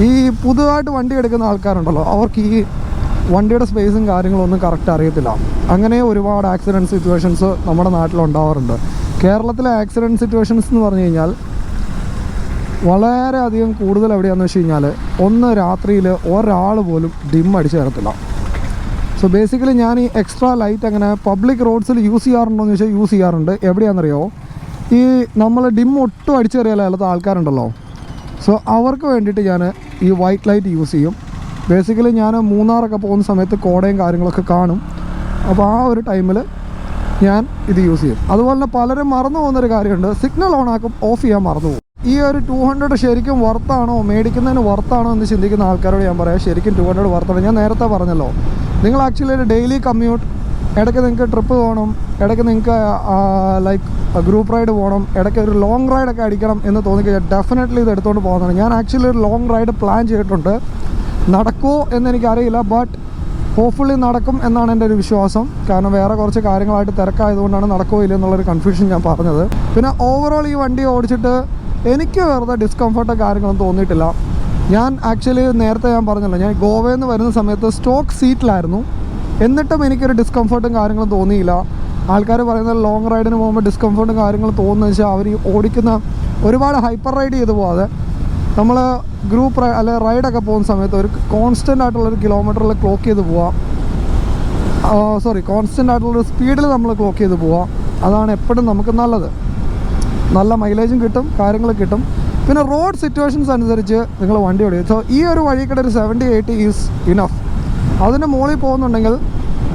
ഈ പുതുതായിട്ട് വണ്ടി എടുക്കുന്ന ആൾക്കാരുണ്ടല്ലോ, അവർക്ക് ഈ വണ്ടിയുടെ സ്പേസും കാര്യങ്ങളൊന്നും കറക്റ്റ് അറിയത്തില്ല. അങ്ങനെ ഒരുപാട് ആക്സിഡൻറ്റ് സിറ്റുവേഷൻസ് നമ്മുടെ നാട്ടിലുണ്ടാവാറുണ്ട്. കേരളത്തിലെ ആക്സിഡൻറ്റ് സിറ്റുവേഷൻസ് എന്ന് പറഞ്ഞു കഴിഞ്ഞാൽ വളരെയധികം കൂടുതൽ എവിടെയാണെന്ന് വെച്ച് കഴിഞ്ഞാൽ, ഒന്ന് രാത്രിയിൽ ഒരാൾ പോലും ഡിം അടിച്ച് തരത്തില്ല. സോ ബേസിക്കലി ഞാൻ ഈ എക്സ്ട്രാ ലൈറ്റ് അങ്ങനെ പബ്ലിക് റോഡ്സിൽ യൂസ് ചെയ്യാറുണ്ടോ എന്ന് ചോദിച്ചാൽ യൂസ് ചെയ്യാറുണ്ട്. എവിടെയാണെന്നറിയോ, ഈ നമ്മൾ ഡിം ഒട്ടും അടിച്ചു തരികയല്ലാത്ത ആൾക്കാരുണ്ടല്ലോ, സോ അവർക്ക് വേണ്ടിയിട്ട് ഞാൻ ഈ വൈറ്റ് ലൈറ്റ് യൂസ് ചെയ്യും. ബേസിക്കലി ഞാൻ മൂന്നാറൊക്കെ പോകുന്ന സമയത്ത് കോടയും കാര്യങ്ങളൊക്കെ കാണും. അപ്പോൾ ആ ഒരു ടൈമിൽ ഞാൻ ഇത് യൂസ് ചെയ്യും. അതുപോലെ തന്നെ പലരും മറന്നു പോകുന്നൊരു കാര്യമുണ്ട്, സിഗ്നൽ ഓൺ ആക്കും, ഓഫ് ചെയ്യാൻ മറന്നു പോകും. ഈ ഒരു 200 ശരിക്കും വർത്താണോ, മേടിക്കുന്നതിന് വർത്താണോ എന്ന് ചിന്തിക്കുന്ന ആൾക്കാരോട് ഞാൻ പറയാം, ശരിക്കും 200 വർത്താണ്. ഞാൻ നേരത്തെ പറഞ്ഞല്ലോ, നിങ്ങൾ ആക്ച്വലി ഒരു ഡെയിലി കമ്മ്യൂട്ട്, ഇടയ്ക്ക് നിങ്ങൾക്ക് ട്രിപ്പ് പോകണം, ഇടയ്ക്ക് നിങ്ങൾക്ക് ലൈക്ക് ഗ്രൂപ്പ് റൈഡ് പോകണം, ഇടയ്ക്ക് ഒരു ലോങ് റൈഡൊക്കെ അടിക്കണം എന്ന് തോന്നിക്കഴിഞ്ഞാൽ ഡെഫിനറ്റ്ലി ഇത് എടുത്തുകൊണ്ട് പോകുന്നതാണ്. ഞാൻ ആക്ച്വലി ഒരു ലോങ് റൈഡ് പ്ലാൻ ചെയ്തിട്ടുണ്ട്. നടക്കുമോ എന്നെനിക്കറിയില്ല, ബട്ട് ഹോപ്പ്ഫുള്ളി നടക്കും എന്നാണ് എൻ്റെ ഒരു വിശ്വാസം. കാരണം വേറെ കുറച്ച് കാര്യങ്ങളായിട്ട് തിരക്കായതുകൊണ്ടാണ് നടക്കുമോ ഇല്ല എന്നുള്ളൊരു കൺഫ്യൂഷൻ ഞാൻ പറഞ്ഞത്. പിന്നെ ഓവറോൾ ഈ വണ്ടി ഓടിച്ചിട്ട് എനിക്ക് വെറുതെ ഡിസ്കംഫർട്ടോ കാര്യങ്ങളൊന്നും തോന്നിയിട്ടില്ല. ഞാൻ ആക്ച്വലി നേരത്തെ ഞാൻ പറഞ്ഞല്ലോ, ഞാൻ ഗോവയിൽ നിന്ന് വരുന്ന സമയത്ത് സ്റ്റോക്ക് സീറ്റിലായിരുന്നു. എന്നിട്ടും എനിക്കൊരു ഡിസ്കംഫർട്ടും കാര്യങ്ങളും തോന്നിയില്ല. ആൾക്കാർ പറയുന്നത് ലോങ് റൈഡിന് പോകുമ്പോൾ ഡിസ്കംഫർട്ടും കാര്യങ്ങളും തോന്നുന്നത് വെച്ചാൽ അവർ ഓടിക്കുന്ന ഒരുപാട് ഹൈപ്പർ റൈഡ് ചെയ്ത് പോകാതെ നമ്മൾ ഗ്രൂപ്പ് അല്ലെങ്കിൽ റൈഡൊക്കെ പോകുന്ന സമയത്ത് ഒരു കോൺസ്റ്റൻ്റ് ആയിട്ടുള്ളൊരു കിലോമീറ്ററിൽ ക്ലോക്ക് ചെയ്ത് പോവാം. കോൺസ്റ്റൻ്റ് ആയിട്ടുള്ളൊരു സ്പീഡിൽ നമ്മൾ ക്ലോക്ക് ചെയ്ത് പോവാം. അതാണ് എപ്പോഴും നമുക്ക് നല്ലത്. നല്ല മൈലേജും കിട്ടും, കാര്യങ്ങൾ കിട്ടും. പിന്നെ റോഡ് സിറ്റുവേഷൻസ് അനുസരിച്ച് നിങ്ങൾ വണ്ടി ഓടിക്കും. സോ ഈ ഒരു വഴിക്കിടെ ഒരു 70-80 ഈസ് ഇനഫ്. അതിന് മുകളിൽ പോകുന്നുണ്ടെങ്കിൽ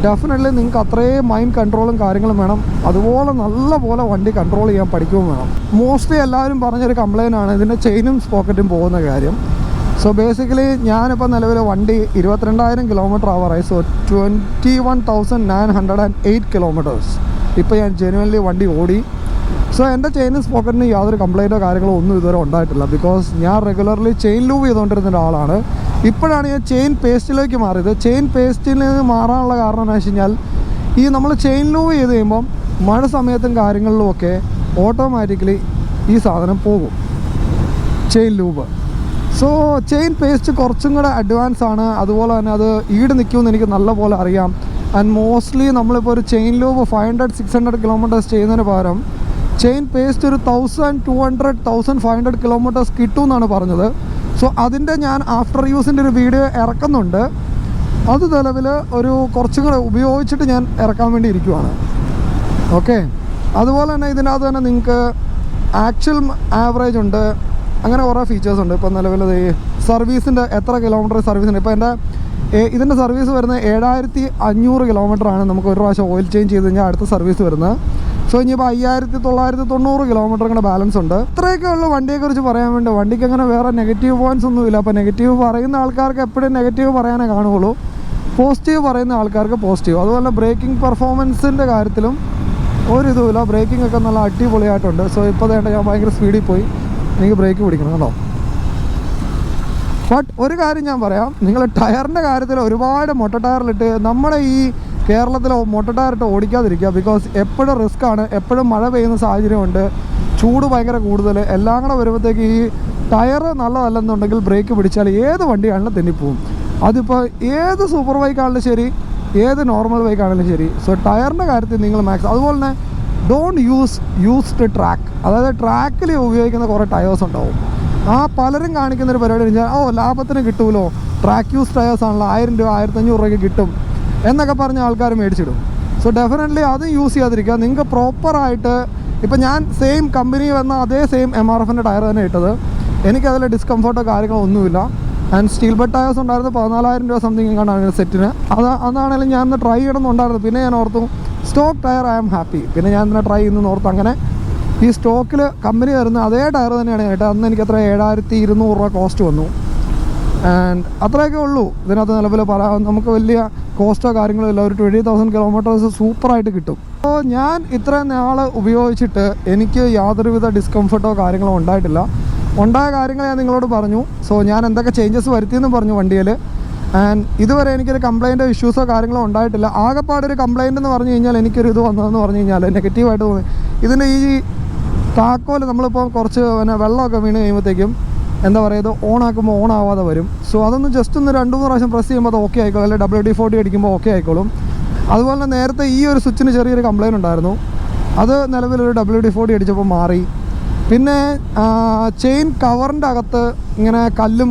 ഡെഫിനറ്റ്ലി നിങ്ങൾക്ക് അത്രയും മൈൻഡ് കൺട്രോളും കാര്യങ്ങളും വേണം. അതുപോലെ നല്ല പോലെ വണ്ടി കൺട്രോൾ ചെയ്യാൻ പഠിക്കുകയും വേണം. മോസ്റ്റ്ലി എല്ലാവരും പറഞ്ഞൊരു കംപ്ലയിൻ്റ് ആണ് ഇതിൻ്റെ ചെയിനും സ്പോക്കറ്റും പോകുന്ന കാര്യം. സോ ബേസിക്കലി ഞാനിപ്പോൾ നിലവിൽ വണ്ടി 22,000 കിലോമീറ്റർ ആവാറായി. സോ 21,908 കിലോമീറ്റേഴ്സ് ഇപ്പോൾ ഞാൻ ജെനുവൻലി വണ്ടി ഓടി. സോ എൻ്റെ ചെയിനും സ്പോക്കറ്റിന് യാതൊരു കംപ്ലയിൻറ്റോ കാര്യങ്ങളോ ഒന്നും ഇതുവരെ ഉണ്ടായിട്ടില്ല. ബിക്കോസ് ഞാൻ റെഗുലർലി ചെയിൻ ലൂബ് ചെയ്തുകൊണ്ടിരുന്ന ഒരാളാണ്. ഇപ്പോഴാണ് ഞാൻ ചെയിൻ പേസ്റ്റിലേക്ക് മാറിയത്. ചെയിൻ പേസ്റ്റിൽ നിന്ന് മാറാനുള്ള കാരണം എന്ന് വെച്ച് കഴിഞ്ഞാൽ, ഈ നമ്മൾ ചെയിൻ ലൂബ് ചെയ്ത് കഴിയുമ്പം മഴ സമയത്തും കാര്യങ്ങളിലുമൊക്കെ ഓട്ടോമാറ്റിക്കലി ഈ സാധനം പോകും, chain lube. So chain paste കുറച്ചും കൂടെ അഡ്വാൻസ് ആണ്. അതുപോലെ തന്നെ അത് ഈട് നിൽക്കുമെന്ന് എനിക്ക് നല്ലപോലെ അറിയാം. ആൻഡ് മോസ്റ്റ്ലി നമ്മളിപ്പോൾ ഒരു ചെയിൻ ലൂബ് 500-600 കിലോമീറ്റേഴ്സ് ചെയ്യുന്നതിന് പകരം ചെയിൻ പേസ്റ്റ് ഒരു 1,200-1,500 കിലോമീറ്റേഴ്സ് കിട്ടും എന്നാണ് പറഞ്ഞത്. സോ അതിൻ്റെ ഞാൻ ആഫ്റ്റർ യൂസിൻ്റെ ഒരു വീഡിയോ ഇറക്കുന്നുണ്ട്. അത് നിലവിൽ ഒരു കുറച്ചും കൂടെ ഉപയോഗിച്ചിട്ട് ഞാൻ ഇറക്കാൻ വേണ്ടി ഇരിക്കുവാണ്. ഓക്കെ. അതുപോലെ തന്നെ ഇതിനകത്ത് തന്നെ നിങ്ങൾക്ക് ആക്ച്വൽ ആവറേജ് ഉണ്ട്, അങ്ങനെ കുറേ ഫീച്ചേഴ്സ് ഉണ്ട്. ഇപ്പോൾ നിലവിൽ സർവീസിൻ്റെ എത്ര കിലോമീറ്റർ സർവീസുണ്ട്. ഇപ്പോൾ ഇതിൻ്റെ സർവീസ് വരുന്നത് 7,500 കിലോമീറ്ററാണ്. നമുക്ക് ഒരു പ്രാവശ്യം ഓയിൽ ചേഞ്ച് ചെയ്ത് കഴിഞ്ഞാൽ അടുത്ത സർവീസ് വരുന്നത്. സോ ഇനിയിപ്പോൾ 5,990 കിലോമീറ്റർ കൂടെ ബാലൻസ് ഉണ്ട്. ഇത്രയൊക്കെ ഉള്ള വണ്ടിയെക്കുറിച്ച് പറയാൻ വേണ്ടി. വണ്ടിക്ക് അങ്ങനെ വേറെ നെഗറ്റീവ് പോയിൻറ്റ്സ് ഒന്നുമില്ല. അപ്പോൾ നെഗറ്റീവ് പറയുന്ന ആൾക്കാർക്ക് എപ്പോഴും നെഗറ്റീവ് പറയാനേ കാണുകയുള്ളൂ, പോസിറ്റീവ് പറയുന്ന ആൾക്കാർക്ക് പോസിറ്റീവ്. അതുപോലെ ബ്രേക്കിംഗ് പെർഫോമൻസിൻ്റെ കാര്യത്തിലും ഒരിതുമില്ല. ബ്രേക്കിംഗ് ഒക്കെ നല്ല അടിപൊളിയായിട്ടുണ്ട്. സോ ഇപ്പോൾ വേണ്ട ഞാൻ ഭയങ്കര സ്പീഡിൽ പോയി, എനിക്ക് ബ്രേക്ക് പിടിക്കണം കേട്ടോ. ബട്ട് ഒരു കാര്യം ഞാൻ പറയാം, നിങ്ങൾ ടയറിൻ്റെ കാര്യത്തിൽ ഒരുപാട് മൊട്ട ടയറിലിട്ട് നമ്മുടെ ഈ കേരളത്തിൽ മൊട്ട ടയറിട്ട് ഓടിക്കാതിരിക്കുക. ബിക്കോസ് എപ്പോഴും റിസ്ക് ആണ്, എപ്പോഴും മഴ പെയ്യുന്ന സാഹചര്യമുണ്ട്, ചൂട് ഭയങ്കര കൂടുതൽ, എല്ലാം കൂടെ വരുമ്പോഴത്തേക്ക് ഈ ടയർ നല്ലതല്ലെന്നുണ്ടെങ്കിൽ ബ്രേക്ക് പിടിച്ചാൽ ഏത് വണ്ടിയാണെങ്കിലും തെന്നിപ്പോവും. അതിപ്പോൾ ഏത് സൂപ്പർ ബൈക്കാണെങ്കിലും ശരി, ഏത് നോർമൽ ബൈക്കാണെങ്കിലും ശരി. സോ ടയറിൻ്റെ കാര്യത്തിൽ നിങ്ങൾ അതുപോലെ തന്നെ ഡോണ്ട് യൂസ്ഡ് ട്രാക്ക്. അതായത് ട്രാക്കിൽ ഉപയോഗിക്കുന്ന കുറേ ടയേഴ്സ് ഉണ്ടാവും. ആ പലരും കാണിക്കുന്നൊരു പരിപാടി വെച്ചാൽ ലാഭത്തിന് കിട്ടുമല്ലോ, ട്രാക്ക് യൂസ് ടയേഴ്സ് ആണല്ലോ, 1000 രൂപ 1,500 രൂപയ്ക്ക് കിട്ടും എന്നൊക്കെ പറഞ്ഞ ആൾക്കാർ മേടിച്ചിടും. സോ ഡെഫിനറ്റ്ലി അത് യൂസ് ചെയ്യാതിരിക്കുക. നിങ്ങൾക്ക് പ്രോപ്പറായിട്ട് ഇപ്പോൾ ഞാൻ സെയിം കമ്പനി വന്ന അതേ സെയിം MRFൻ്റെ ടയർ തന്നെ ഇട്ടത്. എനിക്കതിൽ ഡിസ്കംഫർട്ടോ കാര്യങ്ങളോ ഒന്നുമില്ല. ആൻഡ് സ്റ്റീൽ ബെഡ് ടയേഴ്സ് ഉണ്ടായിരുന്നു, 14,000 രൂപ സംതിങ് എങ്ങാണ്ടാണ് സെറ്റിന്. അതാണെങ്കിലും ഞാൻ ഒന്ന് ട്രൈ ചെയ്യണമെന്നുണ്ടായിരുന്നു. പിന്നെ ഞാൻ ഓർത്തു stock tyre I am happy, പിന്നെ ഞാൻ ഇന്ന് ട്രൈ ചെയ്യുന്നതെന്ന് ഓർത്ത് അങ്ങനെ ഈ സ്റ്റോക്കിൽ കമ്പനി തരുന്ന അതേ ടയർ തന്നെയാണ് കേട്ടോ. അന്ന് എനിക്ക് അത്ര 7,200 രൂപ കോസ്റ്റ് വന്നു. ആൻഡ് അത്രയൊക്കെ ഉള്ളൂ ഇതിനകത്ത് നിലവിൽ പറയാം. നമുക്ക് വലിയ കോസ്റ്റോ കാര്യങ്ങളോ ഇല്ല. ഒരു 20,000 കിലോമീറ്റേഴ്സ് സൂപ്പറായിട്ട് കിട്ടും. അപ്പോൾ ഞാൻ ഇത്രയും നാൾ ഉപയോഗിച്ചിട്ട് എനിക്ക് യാതൊരുവിധ ഡിസ്കംഫർട്ടോ കാര്യങ്ങളോ ഉണ്ടായിട്ടില്ല. ഉണ്ടായ കാര്യങ്ങൾ ഞാൻ നിങ്ങളോട് പറഞ്ഞു. സോ ഞാൻ എന്തൊക്കെ ചേഞ്ചസ് വരുത്തിയെന്ന് പറഞ്ഞു വണ്ടിയിൽ. ആൻഡ് ഇതുവരെ എനിക്കൊരു കംപ്ലയിൻറ്റോ ഇഷ്യൂസോ കാര്യങ്ങളോ ഉണ്ടായിട്ടില്ല. ആകെപ്പാടൊരു കംപ്ലയിൻ്റ് എന്ന് പറഞ്ഞു കഴിഞ്ഞാൽ എനിക്കൊരു ഇത് വന്നതെന്ന് പറഞ്ഞു കഴിഞ്ഞാൽ നെഗറ്റീവായിട്ട് തോന്നി. ഇതിൻ്റെ ഈ താക്കോൽ നമ്മളിപ്പോൾ കുറച്ച് പിന്നെ വെള്ളമൊക്കെ വീണ് കഴിയുമ്പോഴത്തേക്കും എന്താ പറയുക, ഇത് ഓൺ ആക്കുമ്പോൾ ഓൺ ആവാതെ വരും. സോ അതൊന്ന് ജസ്റ്റ് ഒന്ന് 2-3 പ്രാവശ്യം പ്രസ് ചെയ്യുമ്പോൾ അത് ഓക്കെ ആയിക്കോളും, അല്ലെങ്കിൽ WD-40 അടിക്കുമ്പോൾ ഓക്കെ ആയിക്കോളും. അതുപോലെ തന്നെ നേരത്തെ ഈ ഒരു സ്വിച്ചിന് ചെറിയൊരു കംപ്ലയിൻ്റ് ഉണ്ടായിരുന്നു. അത് നിലവിലൊരു WD-40 അടിച്ചപ്പോൾ മാറി. പിന്നെ ചെയിൻ കവറിൻ്റെ അകത്ത് ഇങ്ങനെ കല്ലും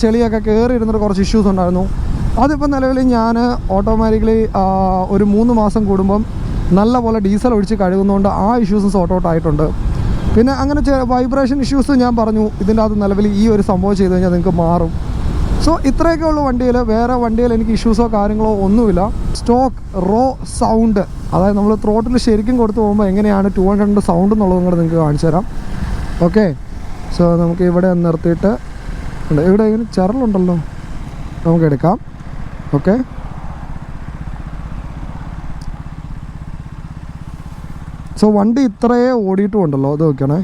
ചെളിയൊക്കെ കയറി ഇരുന്നിട്ട് കുറച്ച് ഇഷ്യൂസ് ഉണ്ടായിരുന്നു. അതിപ്പോൾ നിലവിൽ ഞാൻ ഓട്ടോമാറ്റിക്കലി ഒരു 3 മാസം കൂടുമ്പം നല്ല പോലെ ഡീസൽ ഒഴിച്ച് കഴുകുന്നതുകൊണ്ട് ആ ഇഷ്യൂസ് സോർട്ട് ഔട്ട് ആയിട്ടുണ്ട്. പിന്നെ അങ്ങനെ വൈബ്രേഷൻ ഇഷ്യൂസ് ഞാൻ പറഞ്ഞു ഇതിൻ്റെ അകത്ത് നിലവിൽ ഈ ഒരു സംഭവം ചെയ്ത് കഴിഞ്ഞാൽ നിങ്ങൾക്ക് മാറും. സോ ഇത്രയൊക്കെ ഉള്ള വണ്ടിയിൽ, വേറെ വണ്ടിയിൽ എനിക്ക് ഇഷ്യൂസോ കാര്യങ്ങളോ ഒന്നുമില്ല. സ്റ്റോക്ക് റോ സൗണ്ട്, അതായത് നമ്മൾ ത്രോട്ടിൽ ശരിക്കും കൊടുത്തു പോകുമ്പോൾ എങ്ങനെയാണ് 200 സൗണ്ട് എന്നുള്ളതും കൂടെ നിങ്ങൾക്ക് കാണിച്ചു തരാം. ഓക്കെ, സോ നമുക്ക് ഇവിടെ നിർത്തിയിട്ട് ഇവിടെ ഇങ്ങനെ ചരലുണ്ടല്ലോ, നമുക്ക് എടുക്കാം. ഓക്കെ, സോ വണ്ടി ഇത്രയേ ഓടിയിട്ടുണ്ടല്ലോ. അത് നോക്കണേ,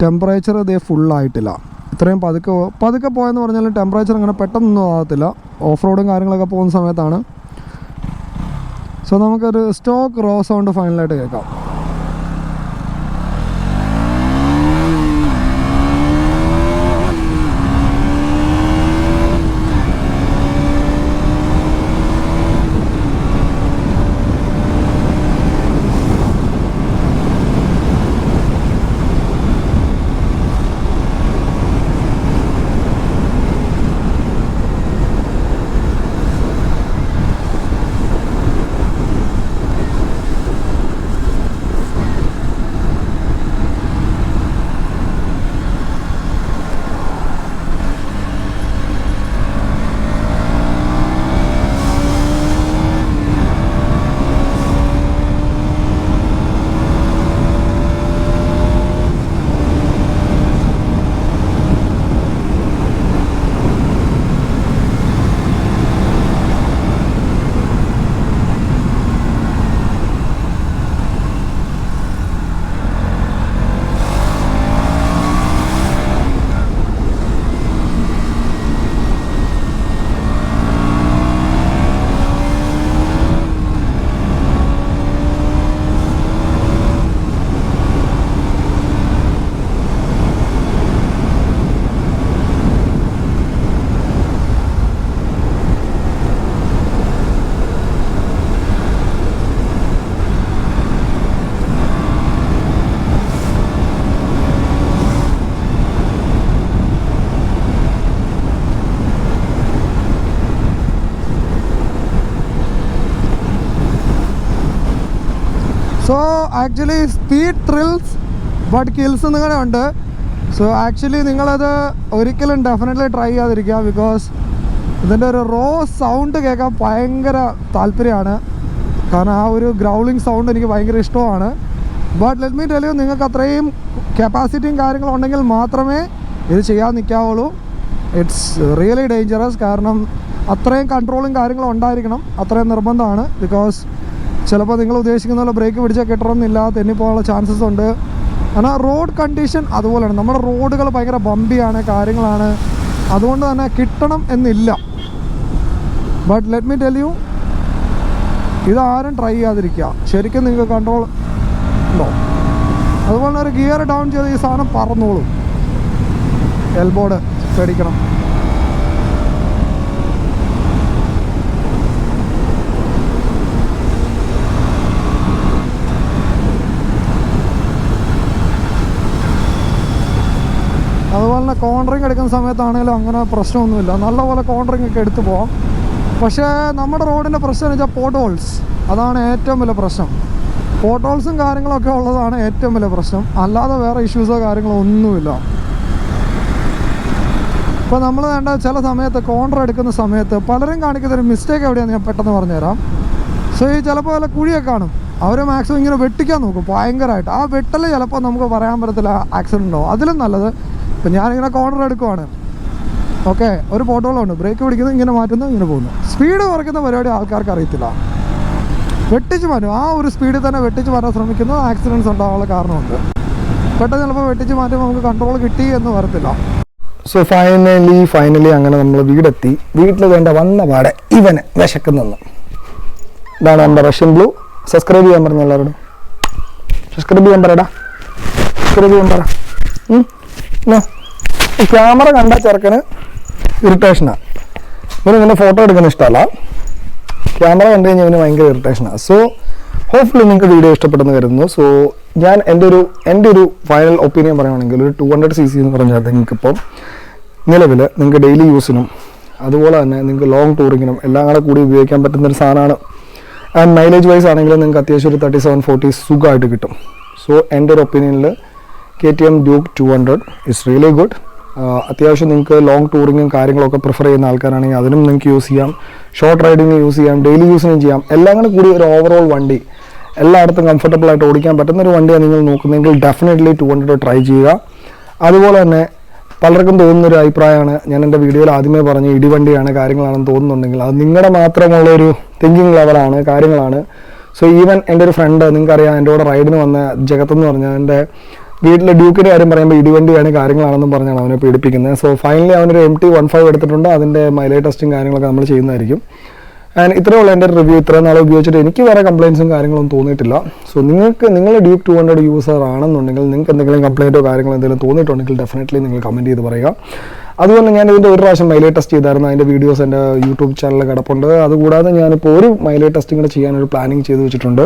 ടെമ്പറേച്ചർ ഇതേ ഫുള്ളായിട്ടില്ല. ഇത്രയും പതുക്കെ പോയെന്ന് പറഞ്ഞാലും ടെമ്പറേച്ചർ അങ്ങനെ പെട്ടെന്നൊന്നും ആകത്തില്ല. ഓഫ് റോഡും കാര്യങ്ങളൊക്കെ പോകുന്ന സമയത്താണ്. സോ നമുക്കൊരു സ്റ്റോക്ക് റോ സൗണ്ട് ഫൈനലായിട്ട് കേൾക്കാം. So actually speed thrills but kills എന്നിങ്ങനെ ഉണ്ട്. സോ ആക്ച്വലി നിങ്ങളത് ഒരിക്കലും ഡെഫിനറ്റ്ലി ട്രൈ ചെയ്യാതിരിക്കുക. ബിക്കോസ് ഇതിൻ്റെ ഒരു റോ സൗണ്ട് കേൾക്കാൻ ഭയങ്കര താല്പര്യമാണ്. കാരണം ആ ഒരു ഗ്രൗളിങ് സൗണ്ട് എനിക്ക് ഭയങ്കര ഇഷ്ടമാണ്. But let me tell you, നിങ്ങൾക്ക് അത്രയും കപ്പാസിറ്റിയും കാര്യങ്ങളും ഉണ്ടെങ്കിൽ മാത്രമേ ഇത് ചെയ്യാൻ നിൽക്കാവുള്ളൂ. It's really dangerous. കാരണം അത്രയും കൺട്രോളും കാര്യങ്ങളും ഉണ്ടായിരിക്കണം, അത്രയും നിർബന്ധമാണ്. ബിക്കോസ് ചിലപ്പോൾ നിങ്ങൾ ഉദ്ദേശിക്കുന്ന പോലെ ബ്രേക്ക് പിടിച്ചാൽ കിട്ടണമെന്നില്ല, തെന്നിപ്പോകാനുള്ള ചാൻസസ് ഉണ്ട്. കാരണം റോഡ് കണ്ടീഷൻ അതുപോലെയാണ്. നമ്മുടെ റോഡുകൾ ഭയങ്കര ബമ്പിയാണ്, കാര്യങ്ങളാണ്. അതുകൊണ്ട് തന്നെ കിട്ടണം എന്നില്ല. But let me tell you, ഇതാരും ട്രൈ ചെയ്യാതിരിക്കുക. ശരിക്കും നിങ്ങൾക്ക് കൺട്രോൾ ഉണ്ടോ. അതുപോലെ ഒരു ഗിയർ ഡൗൺ ചെയ്ത് ഈ സാധനം പറന്നോളും. എൽബോർഡ് പേടിക്കണം. അതുപോലെ തന്നെ കോൺട്രിങ് എടുക്കുന്ന സമയത്താണെങ്കിലും അങ്ങനെ പ്രശ്നമൊന്നുമില്ല. നല്ലപോലെ കോൺട്രിങ് ഒക്കെ എടുത്തു പോകാം. പക്ഷേ നമ്മുടെ റോഡിൻ്റെ പ്രശ്നം എന്ന് വെച്ചാൽ പോട്ട് ഹോൾസ്, അതാണ് ഏറ്റവും വലിയ പ്രശ്നം. പോട്ട് ഹോൾസും കാര്യങ്ങളൊക്കെ ഉള്ളതാണ് ഏറ്റവും വലിയ പ്രശ്നം. അല്ലാതെ വേറെ ഇഷ്യൂസോ കാര്യങ്ങളോ ഒന്നുമില്ല. ഇപ്പോൾ നമ്മൾ വേണ്ട ചില സമയത്ത് കോൺട്ര എടുക്കുന്ന സമയത്ത് പലരും കാണിക്കുന്ന ഒരു മിസ്റ്റേക്ക് എവിടെയാണെന്ന് ഞാൻ പെട്ടെന്ന് പറഞ്ഞുതരാം. സോ ഈ ചിലപ്പോൾ വല്ല കുഴിയൊക്കെ കാണും, അവർ മാക്സിമം ഇങ്ങനെ വെട്ടിക്കാൻ നോക്കും ഭയങ്കരമായിട്ട്. ആ വെട്ടൽ ചിലപ്പോൾ നമുക്ക് പറയാൻ പറ്റത്തില്ല ആക്സിഡൻ്റ് ഉണ്ടാവും. അതിലും നല്ലത് ഇപ്പം ഞാനിങ്ങനെ കോൺട്ര എടുക്കുവാണ്, ഓക്കെ, ഒരു പോട്ടോളുണ്ട്, ബ്രേക്ക് പിടിക്കുന്നു, ഇങ്ങനെ മാറ്റുന്നു, ഇങ്ങനെ പോകുന്നു. സ്പീഡ് കുറയ്ക്കുന്ന പരിപാടി ആൾക്കാർക്ക് അറിയത്തില്ല. വെട്ടിച്ച് മാറ്റും, ആ ഒരു സ്പീഡിൽ തന്നെ വെട്ടിച്ച് മാറ്റാൻ ശ്രമിക്കുന്നത് ആക്സിഡൻറ്റ്സ് ഉണ്ടാകാനുള്ള കാരണമുണ്ട്. പെട്ടെന്ന് ചിലപ്പോൾ വെട്ടിച്ച് മാറ്റുമ്പോൾ നമുക്ക് കൺട്രോൾ കിട്ടി എന്ന് വരത്തില്ല. സോ ഫൈനലി അങ്ങനെ നമ്മൾ വീടെത്തി. വീട്ടിൽ വേണ്ട വന്ന പാടെ ഇവന് വിശക്കുന്നെന്ന്. ഇതാണ് നമ്മുടെ റഷ്യൻ ബ്ലൂ. സബ്സ്ക്രൈബ് ചെയ്യാൻ പറഞ്ഞു എല്ലാവരോടും. സബ്സ്ക്രൈബ് ചെയ്യാൻ പറയടാ, സബ്സ്ക്രൈബ് ചെയ്യാൻ പറ. ക്യാമറ കണ്ട ചെറുക്കന് ഇറിറ്റേഷനാണ്. ഇവന് ഫോട്ടോ എടുക്കുന്ന ഇഷ്ടമല്ല, ക്യാമറ കണ്ടു കഴിഞ്ഞാൽ ഇവന് ഭയങ്കര ഇറിറ്റേഷനാണ്. സോ ഹോപ്പ്ഫുള്ളി നിങ്ങൾക്ക് വീഡിയോ ഇഷ്ടപ്പെട്ടെന്ന് കരുതുന്നു. സോ ഞാൻ എൻ്റെ ഒരു ഫൈനൽ ഒപ്പീനിയൻ പറയുകയാണെങ്കിൽ ഒരു 200cc എന്ന് പറഞ്ഞാൽ നിങ്ങൾക്കിപ്പം നിലവിൽ നിങ്ങൾക്ക് ഡെയിലി യൂസിനും അതുപോലെ തന്നെ നിങ്ങൾക്ക് ലോങ് ടൂറിങ്ങിനും എല്ലാം കൂടി ഉപയോഗിക്കാൻ പറ്റുന്നൊരു സാധനമാണ്. ആൻഡ് മൈലേജ് വൈസ് ആണെങ്കിൽ നിങ്ങൾക്ക് അത്യാവശ്യം ഒരു 37-40 സുഖമായിട്ട് കിട്ടും. സോ എൻ്റെ ഒരു ഒപ്പീനിയനിൽ KTM Duke 200 is really good. അത്യാവശ്യം നിങ്ങൾക്ക് ലോങ് ടൂറിങ്ങും കാര്യങ്ങളൊക്കെ പ്രിഫർ ചെയ്യുന്ന ആൾക്കാരാണെങ്കിൽ അതിനും നിങ്ങൾക്ക് യൂസ് ചെയ്യാം, ഷോർട്ട് റൈഡിങ്ങിന് യൂസ് ചെയ്യാം, ഡെയിലി യൂസിനും ചെയ്യാം. എല്ലാം കൂടി ഒരു ഓവറോൾ വണ്ടി എല്ലായിടത്തും കംഫർട്ടബിൾ ആയിട്ട് ഓടിക്കാൻ പറ്റുന്ന ഒരു വണ്ടിയാണ് നിങ്ങൾ നോക്കുന്നതെങ്കിൽ ഡെഫിനറ്റ്ലി 200 ട്രൈ ചെയ്യുക. അതുപോലെ തന്നെ പലർക്കും തോന്നുന്നൊരു അഭിപ്രായമാണ്, ഞാൻ എൻ്റെ വീഡിയോയിൽ ആദ്യമേ പറഞ്ഞു ഇടിവണ്ടിയാണ് കാര്യങ്ങളാണെന്ന് തോന്നുന്നുണ്ടെങ്കിൽ അത് നിങ്ങളുടെ മാത്രമുള്ളൊരു തിങ്കിങ് ലെവലാണ്, കാര്യങ്ങളാണ്. സോ ഈവൻ എൻ്റെ ഒരു ഫ്രണ്ട്, നിങ്ങൾക്കറിയാം, എൻ്റെ കൂടെ റൈഡിന് വന്ന ജഗത്തെന്ന് പറഞ്ഞാൽ എൻ്റെ വീട്ടിലെ ഡ്യൂക്കിൻ്റെ കാര്യം പറയുമ്പോൾ ഇടിവണ്ടിയാണ് കാര്യങ്ങളാണെന്നും പറഞ്ഞാണ് അവനെ പീഡിപ്പിക്കുന്നത്. സോ ഫൈനലി അവനൊരു MT-15 എടുത്തിട്ടുണ്ട്. അതിൻ്റെ മൈലേജ് ടെസ്റ്റും കാര്യങ്ങളൊക്കെ നമ്മൾ ചെയ്യുന്നതായിരിക്കും. ആൻഡ് ഇത്രയുള്ള എൻ്റെ റിവ്യൂ. ഇത്രയും നാൾ ഉപയോഗിച്ചിട്ട് എനിക്ക് വേറെ കംപ്ലയിൻസും കാര്യങ്ങളൊന്നും തോന്നിയിട്ടില്ല. സോ നിങ്ങൾ ഡ്യൂക്ക് 200 യൂസർ ആണെന്നുണ്ടെങ്കിൽ നിങ്ങൾക്ക് എന്തെങ്കിലും കംപ്ലയിൻറ്റോ കാര്യങ്ങളോ എന്തെങ്കിലും തോന്നിയിട്ടുണ്ടെങ്കിൽ ഡെഫിനറ്റ്ലി നിങ്ങൾ കമൻറ്റ് ചെയ്ത് പറയുക. അതുപോലെ ഞാൻ ഇതിൻ്റെ ഒരു പ്രാവശ്യം മൈലേജ് ടെസ്റ്റ് ചെയ്തായിരുന്നു. അതിൻ്റെ വീഡിയോസ് എൻ്റെ യൂട്യൂബ് ചാനലിൽ കിടപ്പുണ്ട്. അതുകൂടാതെ ഞാനിപ്പോൾ ഒരു മൈലേജ് ടെസ്റ്റും കൂടെ ചെയ്യാനൊരു പ്ലാനിങ് ചെയ്ത് വെച്ചിട്ടുണ്ട്.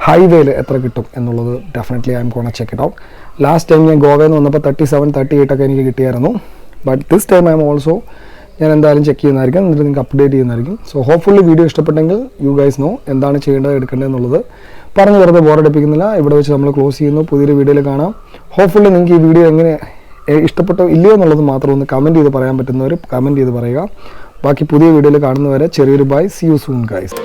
ഹൈവേയിൽ എത്ര കിട്ടും എന്നുള്ളത് definitely I M gonna check it out. Last time ഞാൻ ഗോവയിൽ നിന്ന് വന്നപ്പോൾ 37-38 ഒക്കെ എനിക്ക് കിട്ടിയായിരുന്നു. But this time I am also ഞാൻ എന്തായാലും ചെക്ക് ചെയ്യുന്നതായിരിക്കും, എന്നിട്ട് നിങ്ങൾക്ക് അപ്ഡേറ്റ് ചെയ്യുന്നതായിരിക്കും. സോ ഹോപ്പ്ഫുള്ളി വീഡിയോ ഇഷ്ടപ്പെട്ടെങ്കിൽ യു ഗൈസ് നോ എന്താണ് ചെയ്യേണ്ടത് എടുക്കേണ്ടത് എന്നുള്ളത്. പറഞ്ഞ് വെറുതെ ബോറടിപ്പിക്കുന്നില്ല. ഇവിടെ വെച്ച് നമ്മൾ ക്ലോസ് ചെയ്യുന്നു. പുതിയൊരു വീഡിയോയിൽ കാണാം. ഹോപ്പ്ഫുള്ളി നിങ്ങൾക്ക് ഈ വീഡിയോ എങ്ങനെ ഇഷ്ടപ്പെട്ടോ ഇല്ലയോ എന്നുള്ളത് മാത്രം ഒന്ന് കമൻറ്റ് ചെയ്ത് പറയാൻ പറ്റുന്നവർ കമൻറ്റ് ചെയ്ത് പറയുക. ബാക്കി പുതിയ വീഡിയോയിൽ കാണുന്നവരെ ചെറിയൊരു bye. See you soon guys.